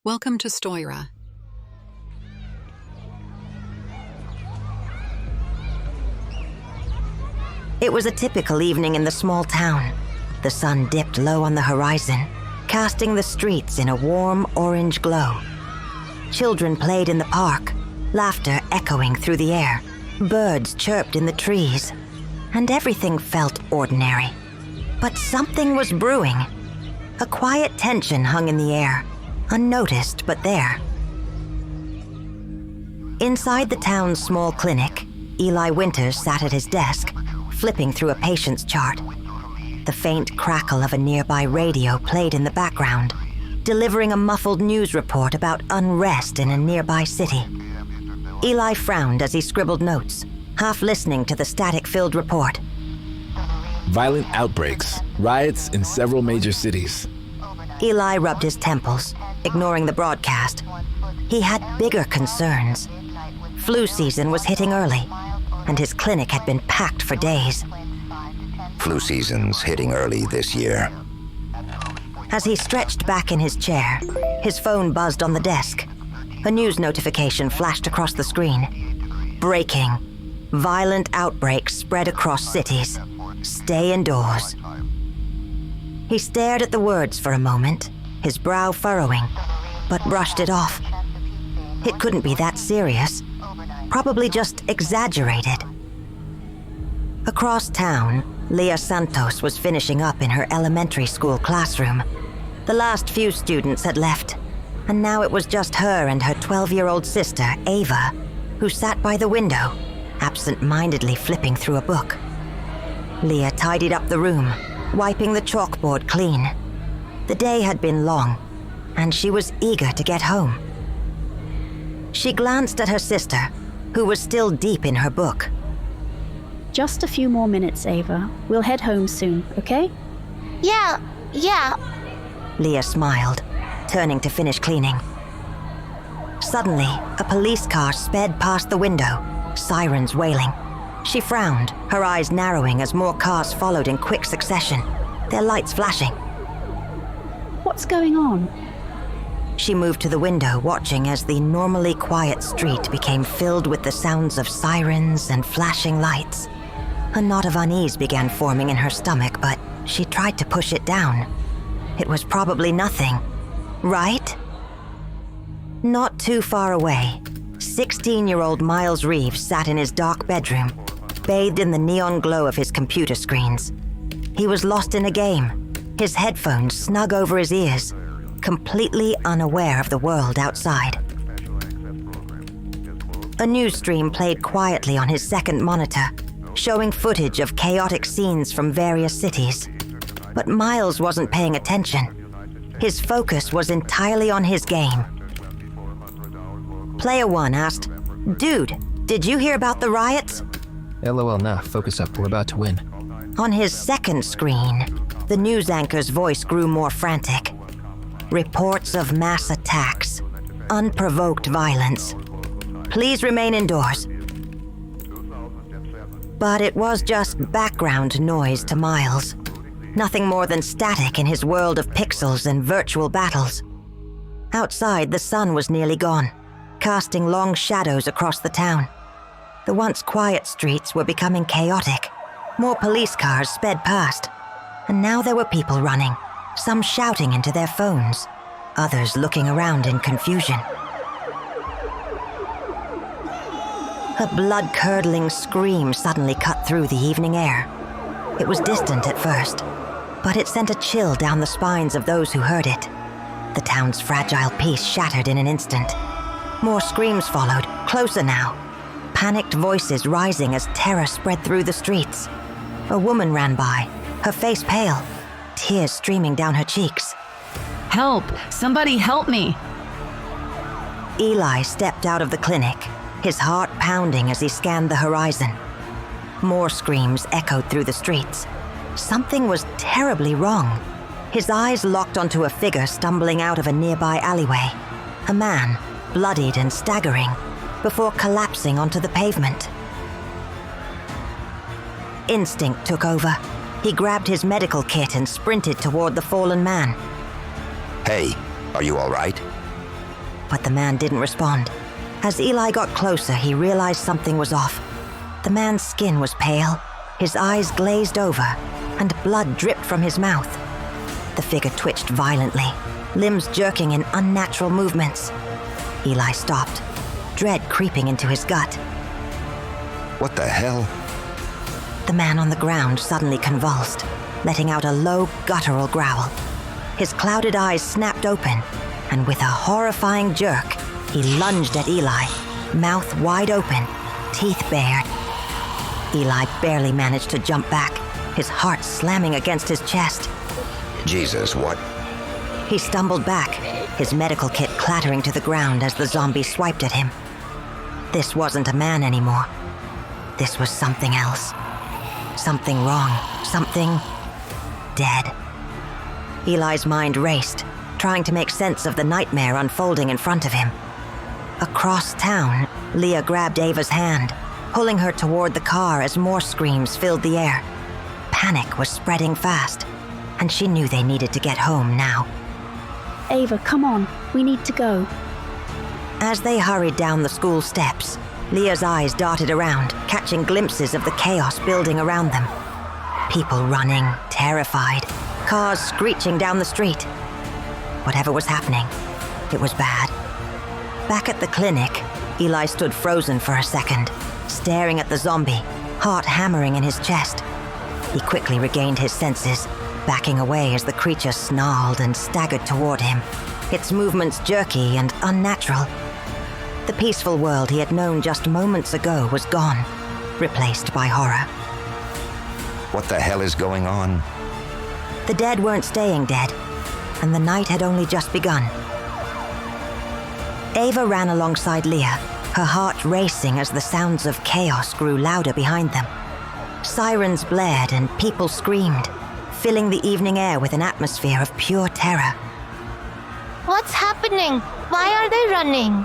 Welcome to Stoira. It was a typical evening in the small town. The sun dipped low on the horizon, casting the streets in a warm orange glow. Children played in the park, laughter echoing through the air. Birds chirped in the trees, and everything felt ordinary. But something was brewing. A quiet tension hung in the air, unnoticed but there. Inside the town's small clinic, Eli Winters sat at his desk, flipping through a patient's chart. The faint crackle of a nearby radio played in the background, delivering a muffled news report about unrest in a nearby city. Eli frowned as he scribbled notes, half listening to the static-filled report. Violent outbreaks, riots in several major cities. Eli rubbed his temples, ignoring the broadcast. He had bigger concerns. Flu season was hitting early, and his clinic had been packed for days. Flu season's hitting early this year. As he stretched back in his chair, his phone buzzed on the desk. A news notification flashed across the screen. Breaking. Violent outbreaks spread across cities. Stay indoors. He stared at the words for a moment, his brow furrowing, but brushed it off. It couldn't be that serious. Probably just exaggerated. Across town, Leah Santos was finishing up in her elementary school classroom. The last few students had left, and now it was just her and her 12-year-old sister, Ava, who sat by the window, absent-mindedly flipping through a book. Leah tidied up the room, wiping the chalkboard clean. The day had been long, and she was eager to get home. She glanced at her sister, who was still deep in her book. Just a few more minutes, Ava. We'll head home soon, okay? Yeah. Leah smiled, turning to finish cleaning. Suddenly, a police car sped past the window, sirens wailing. She frowned, her eyes narrowing as more cars followed in quick succession, their lights flashing. What's going on? She moved to the window, watching as the normally quiet street became filled with the sounds of sirens and flashing lights. A knot of unease began forming in her stomach, but she tried to push it down. It was probably nothing, right? Not too far away, 16-year-old Miles Reeves sat in his dark bedroom, bathed in the neon glow of his computer screens. He was lost in a game, his headphones snug over his ears, completely unaware of the world outside. A news stream played quietly on his second monitor, showing footage of chaotic scenes from various cities. But Miles wasn't paying attention. His focus was entirely on his game. Player 1 asked, "Dude, did you hear about the riots?" LOL, nah, focus up, we're about to win. On his second screen, the news anchor's voice grew more frantic. Reports of mass attacks, unprovoked violence. Please remain indoors. But it was just background noise to Miles. Nothing more than static in his world of pixels and virtual battles. Outside, the sun was nearly gone, casting long shadows across the town. The once quiet streets were becoming chaotic. More police cars sped past, and now there were people running, some shouting into their phones, others looking around in confusion. A blood-curdling scream suddenly cut through the evening air. It was distant at first, but it sent a chill down the spines of those who heard it. The town's fragile peace shattered in an instant. More screams followed, closer now. Panicked voices rising as terror spread through the streets. A woman ran by, her face pale, tears streaming down her cheeks. Help! Somebody help me! Eli stepped out of the clinic, his heart pounding as he scanned the horizon. More screams echoed through the streets. Something was terribly wrong. His eyes locked onto a figure stumbling out of a nearby alleyway. A man, bloodied and staggering, before collapsing onto the pavement. Instinct took over. He grabbed his medical kit and sprinted toward the fallen man. Hey, are you all right? but the man didn't respond. As Eli got closer, he realized something was off. The man's skin was pale, his eyes glazed over, and blood dripped from his mouth. The figure twitched violently, limbs jerking in unnatural movements. Eli stopped, dread creeping into his gut. What the hell? The man on the ground suddenly convulsed, letting out a low, guttural growl. His clouded eyes snapped open, and with a horrifying jerk, he lunged at Eli, mouth wide open, teeth bared. Eli barely managed to jump back, his heart slamming against his chest. Jesus, what? He stumbled back, his medical kit clattering to the ground as the zombie swiped at him. This wasn't a man anymore. This was something else. Something wrong. Something dead. Eli's mind raced, trying to make sense of the nightmare unfolding in front of him. Across town, Leah grabbed Ava's hand, pulling her toward the car as more screams filled the air. Panic was spreading fast, and she knew they needed to get home now. Ava, come on. We need to go. As they hurried down the school steps, Leah's eyes darted around, catching glimpses of the chaos building around them. People running, terrified, cars screeching down the street. Whatever was happening, it was bad. Back at the clinic, Eli stood frozen for a second, staring at the zombie, heart hammering in his chest. He quickly regained his senses, backing away as the creature snarled and staggered toward him, its movements jerky and unnatural. The peaceful world he had known just moments ago was gone, replaced by horror. What the hell is going on? The dead weren't staying dead, and the night had only just begun. Ava ran alongside Leah, her heart racing as the sounds of chaos grew louder behind them. Sirens blared and people screamed, filling the evening air with an atmosphere of pure terror. What's happening? Why are they running?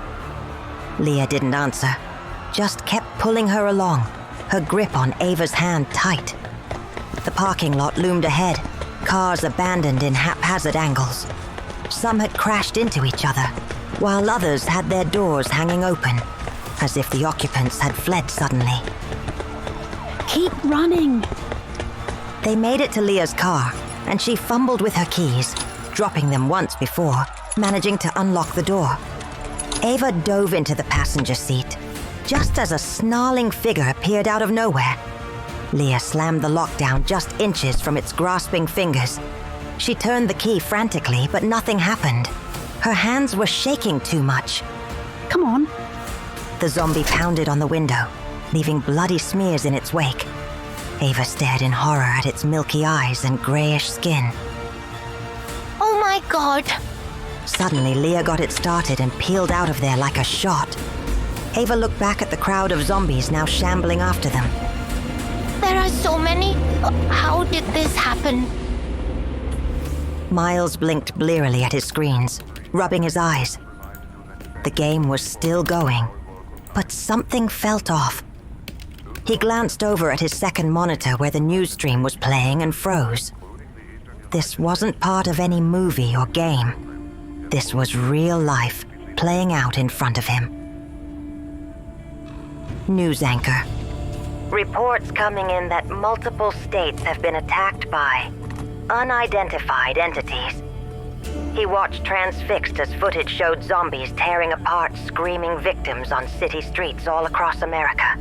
Leah didn't answer, just kept pulling her along, her grip on Ava's hand tight. The parking lot loomed ahead, cars abandoned in haphazard angles. Some had crashed into each other, while others had their doors hanging open, as if the occupants had fled suddenly. Keep running. They made it to Leah's car, and she fumbled with her keys, dropping them once before, managing to unlock the door. Ava dove into the passenger seat, just as a snarling figure appeared out of nowhere. Leah slammed the lock down just inches from its grasping fingers. She turned the key frantically, but nothing happened. Her hands were shaking too much. Come on. The zombie pounded on the window, leaving bloody smears in its wake. Ava stared in horror at its milky eyes and grayish skin. Oh my god! Suddenly, Leah got it started and peeled out of there like a shot. Ava looked back at the crowd of zombies now shambling after them. There are so many. How did this happen? Miles blinked blearily at his screens, rubbing his eyes. The game was still going, but something felt off. He glanced over at his second monitor where the news stream was playing and froze. This wasn't part of any movie or game. This was real life playing out in front of him. News anchor. Reports coming in that multiple states have been attacked by unidentified entities. He watched transfixed as footage showed zombies tearing apart screaming victims on city streets all across America.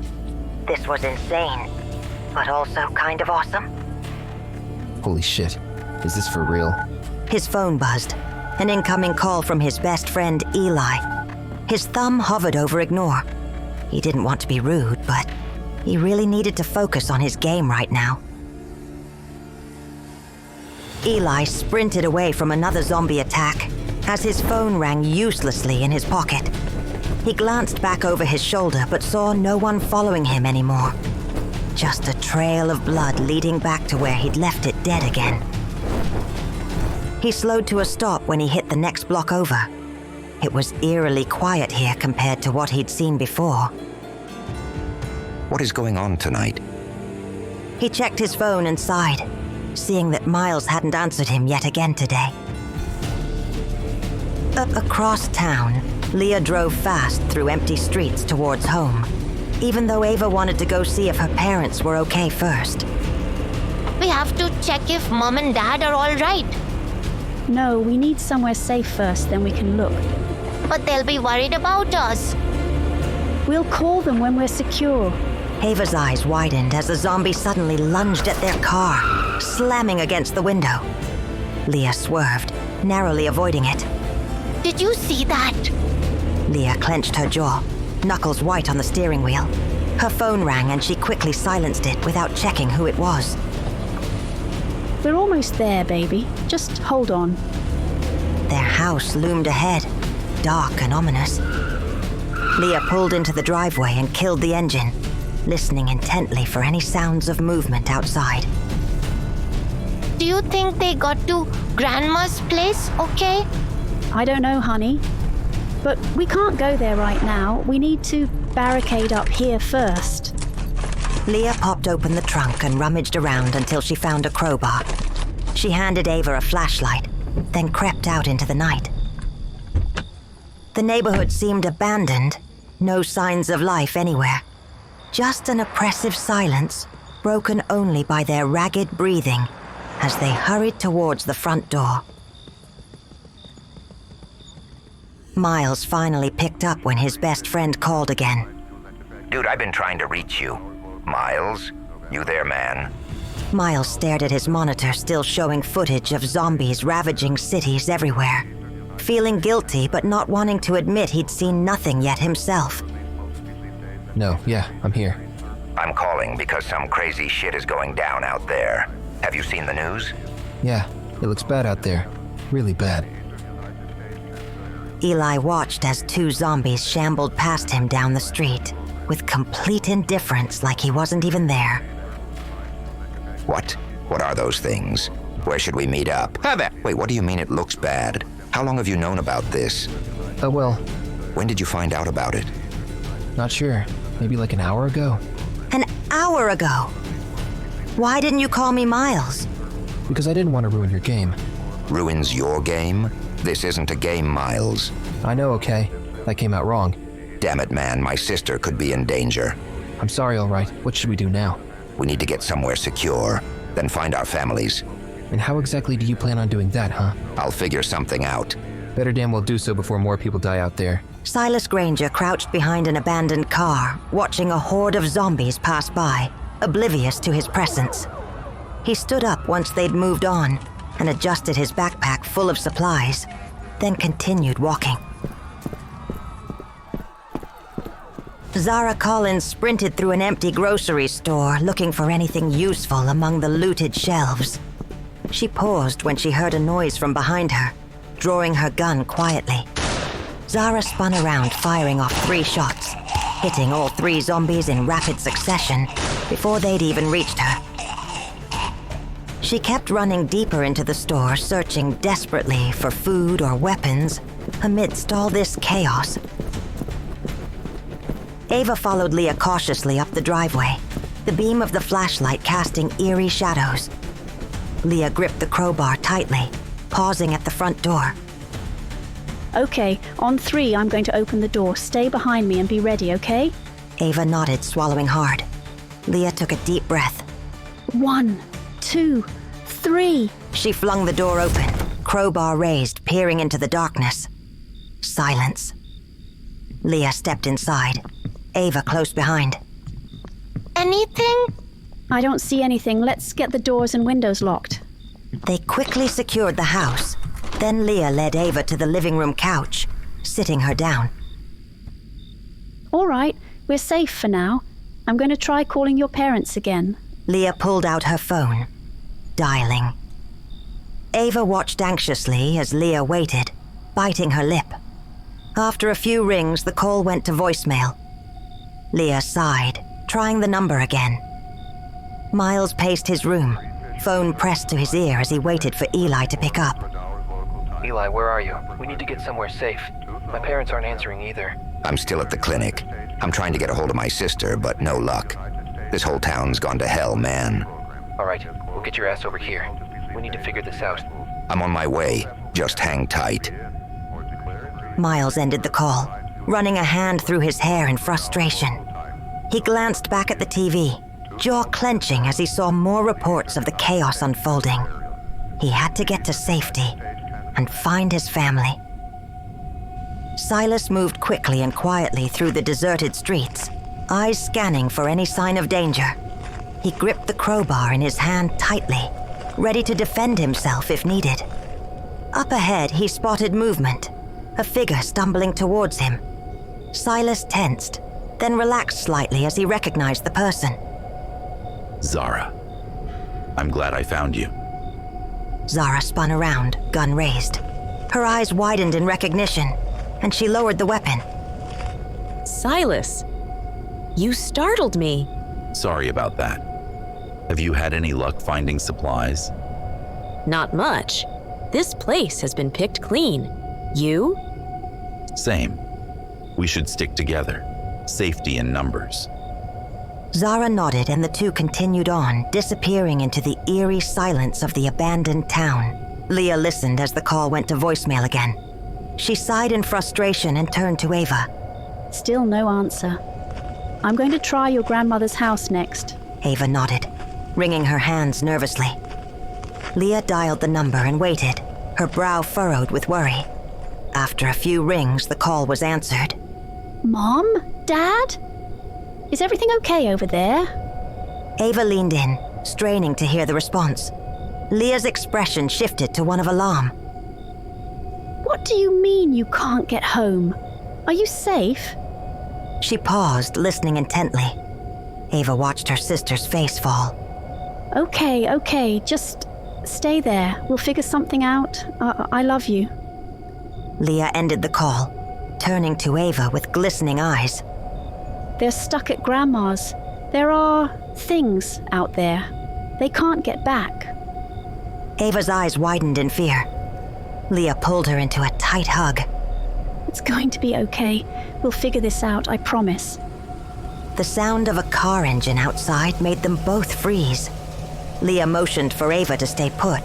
This was insane, but also kind of awesome. Holy shit. Is this for real? His phone buzzed. An incoming call from his best friend, Eli. His thumb hovered over ignore. He didn't want to be rude, but he really needed to focus on his game right now. Eli sprinted away from another zombie attack as his phone rang uselessly in his pocket. He glanced back over his shoulder but saw no one following him anymore. Just a trail of blood leading back to where he'd left it dead again. He slowed to a stop when he hit the next block over. It was eerily quiet here compared to what he'd seen before. What is going on tonight? He checked his phone and sighed, seeing that Miles hadn't answered him yet again today. Across town, Leah drove fast through empty streets towards home, even though Ava wanted to go see if her parents were okay first. We have to check if Mom and Dad are all right. No, we need somewhere safe first, then we can look. But they'll be worried about us. We'll call them when we're secure. Ava's eyes widened as the zombie suddenly lunged at their car, slamming against the window. Leah swerved, narrowly avoiding it. Did you see that? Leah clenched her jaw, knuckles white on the steering wheel. Her phone rang and she quickly silenced it without checking who it was. We're almost there, baby. Just hold on. Their house loomed ahead, dark and ominous. Leah pulled into the driveway and killed the engine, listening intently for any sounds of movement outside. Do you think they got to Grandma's place, okay? I don't know, honey. But we can't go there right now. We need to barricade up here first. Leah popped open the trunk and rummaged around until she found a crowbar. She handed Ava a flashlight, then crept out into the night. The neighborhood seemed abandoned, no signs of life anywhere. Just an oppressive silence, broken only by their ragged breathing as they hurried towards the front door. Miles finally picked up when his best friend called again. Dude, I've been trying to reach you. Miles? You there, man? Miles stared at his monitor, still showing footage of zombies ravaging cities everywhere, feeling guilty but not wanting to admit he'd seen nothing yet himself. No, yeah, I'm here. I'm calling because some crazy shit is going down out there. Have you seen the news? Yeah, it looks bad out there. Really bad. Eli watched as two zombies shambled past him down the street, with complete indifference, like he wasn't even there. What? What are those things? Where should we meet up? Wait, what do you mean it looks bad? How long have you known about this? Oh well, When did you find out about it? not sure. Maybe like an hour ago? An hour ago! Why didn't you call me Miles? Because I didn't want to ruin your game. Ruins your game? This isn't a game, Miles. I know, okay? That came out wrong. Damn it, man, my sister could be in danger. I'm sorry, alright. What should we do now? We need to get somewhere secure, then find our families. And how exactly do you plan on doing that, huh? I'll figure something out. Better damn well do so before more people die out there. Silas Granger crouched behind an abandoned car, watching a horde of zombies pass by, oblivious to his presence. He stood up once they'd moved on and adjusted his backpack full of supplies, then continued walking. Zara Collins sprinted through an empty grocery store looking for anything useful among the looted shelves. She paused when she heard a noise from behind her, drawing her gun quietly. Zara spun around, firing off 3 shots, hitting all 3 zombies in rapid succession before they'd even reached her. She kept running deeper into the store, searching desperately for food or weapons amidst all this chaos. Ava followed Leah cautiously up the driveway, the beam of the flashlight casting eerie shadows. Leah gripped the crowbar tightly, pausing at the front door. Okay, on 3, I'm going to open the door. Stay behind me and be ready, okay? Ava nodded, swallowing hard. Leah took a deep breath. 1, 2, 3. She flung the door open, crowbar raised, peering into the darkness. Silence. Leah stepped inside, Ava close behind. Anything? I don't see anything. Let's get the doors and windows locked. They quickly secured the house. Then Leah led Ava to the living room couch, sitting her down. All right, we're safe for now. I'm going to try calling your parents again. Leah pulled out her phone, dialing. Ava watched anxiously as Leah waited, biting her lip. After a few rings, the call went to voicemail. Leah sighed, trying the number again. Miles paced his room, phone pressed to his ear as he waited for Eli to pick up. Eli, where are you? We need to get somewhere safe. My parents aren't answering either. I'm still at the clinic. I'm trying to get a hold of my sister, but no luck. This whole town's gone to hell, man. Alright, we'll get your ass over here. We need to figure this out. I'm on my way. Just hang tight. Miles ended the call, running a hand through his hair in frustration. He glanced back at the TV, jaw clenching as he saw more reports of the chaos unfolding. He had to get to safety and find his family. Silas moved quickly and quietly through the deserted streets, eyes scanning for any sign of danger. He gripped the crowbar in his hand tightly, ready to defend himself if needed. Up ahead, he spotted movement, a figure stumbling towards him. Silas tensed, then relaxed slightly as he recognized the person. Zara, I'm glad I found you. Zara spun around, gun raised. Her eyes widened in recognition, and she lowered the weapon. Silas, you startled me. Sorry about that. Have you had any luck finding supplies? Not much. This place has been picked clean. You? Same. We should stick together. Safety in numbers. Zara nodded and the two continued on, disappearing into the eerie silence of the abandoned town. Leah listened as the call went to voicemail again. She sighed in frustration and turned to Ava. Still no answer. I'm going to try your grandmother's house next. Ava nodded, wringing her hands nervously. Leah dialed the number and waited, her brow furrowed with worry. After a few rings, the call was answered. Mom? Dad? Is everything okay over there? Ava leaned in, straining to hear the response. Leah's expression shifted to one of alarm. What do you mean you can't get home? Are you safe? She paused, listening intently. Ava watched her sister's face fall. Okay, just stay there. We'll figure something out. I love you. Leah ended the call, turning to Ava with glistening eyes. They're stuck at Grandma's. There are things out there. They can't get back. Ava's eyes widened in fear. Leah pulled her into a tight hug. It's going to be okay. We'll figure this out, I promise. The sound of a car engine outside made them both freeze. Leah motioned for Ava to stay put,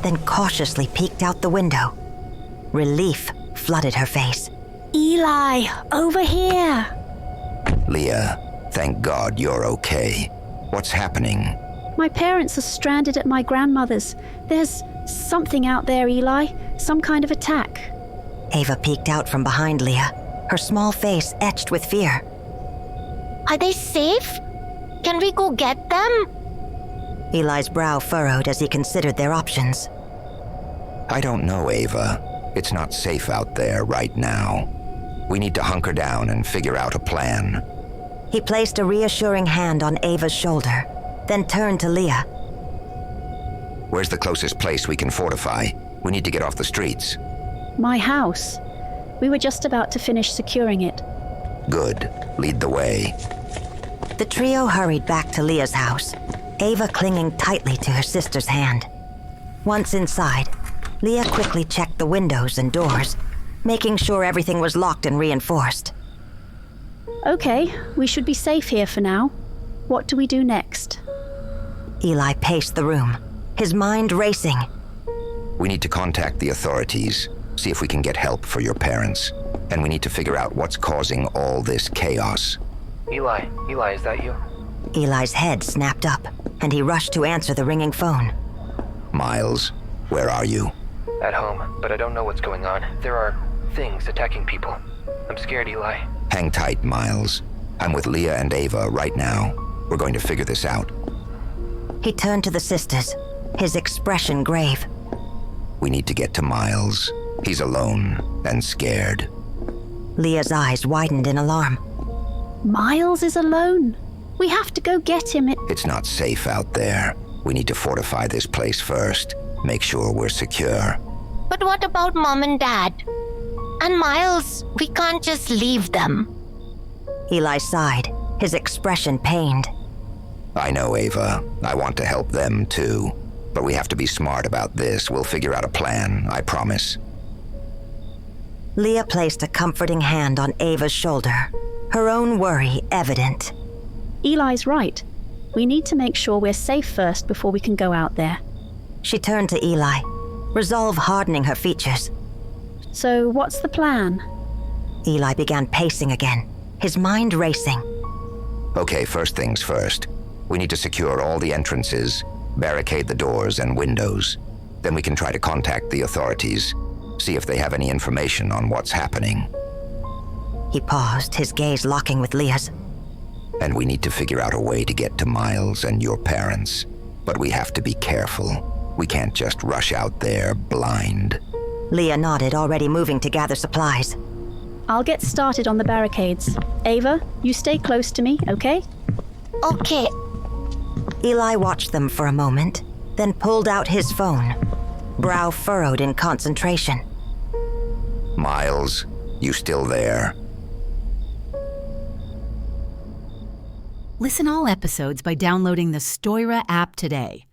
then cautiously peeked out the window. Relief flooded her face. Eli, over here! Leah, thank God you're okay. What's happening? My parents are stranded at my grandmother's. There's something out there, Eli. Some kind of attack. Ava peeked out from behind Leah, her small face etched with fear. Are they safe? Can we go get them? Eli's brow furrowed as he considered their options. I don't know, Ava. It's not safe out there right now. We need to hunker down and figure out a plan. He placed a reassuring hand on Ava's shoulder, then turned to Leah. Where's the closest place we can fortify? We need to get off the streets. My house. We were just about to finish securing it. Good. Lead the way. The trio hurried back to Leah's house, Ava clinging tightly to her sister's hand. Once inside, Leah quickly checked the windows and doors, making sure everything was locked and reinforced. Okay, we should be safe here for now. What do we do next? Eli paced the room, his mind racing. We need to contact the authorities, see if we can get help for your parents. And we need to figure out what's causing all this chaos. Eli, is that you? Eli's head snapped up, and he rushed to answer the ringing phone. Miles, where are you? At home, but I don't know what's going on. There are things attacking people. I'm scared, Eli. Hang tight, Miles. I'm with Leah and Ava right now. We're going to figure this out. He turned to the sisters, his expression grave. We need to get to Miles. He's alone and scared. Leah's eyes widened in alarm. Miles is alone. We have to go get him. It's not safe out there. We need to fortify this place first. Make sure we're secure. But what about Mom and Dad? And Miles, we can't just leave them. Eli sighed, his expression pained. I know, Ava. I want to help them too. But we have to be smart about this. We'll figure out a plan, I promise. Leah placed a comforting hand on Ava's shoulder, her own worry evident. Eli's right. We need to make sure we're safe first before we can go out there. She turned to Eli, resolve hardening her features. So what's the plan? Eli began pacing again, his mind racing. Okay, first things first. We need to secure all the entrances, barricade the doors and windows. Then we can try to contact the authorities, see if they have any information on what's happening. He paused, his gaze locking with Leah's. And we need to figure out a way to get to Miles and your parents. But we have to be careful. We can't just rush out there blind. Leah nodded, already moving to gather supplies. I'll get started on the barricades. Ava, you stay close to me, okay? Okay. Eli watched them for a moment, then pulled out his phone, brow furrowed in concentration. Miles, you still there? Listen all episodes by downloading the Stoira app today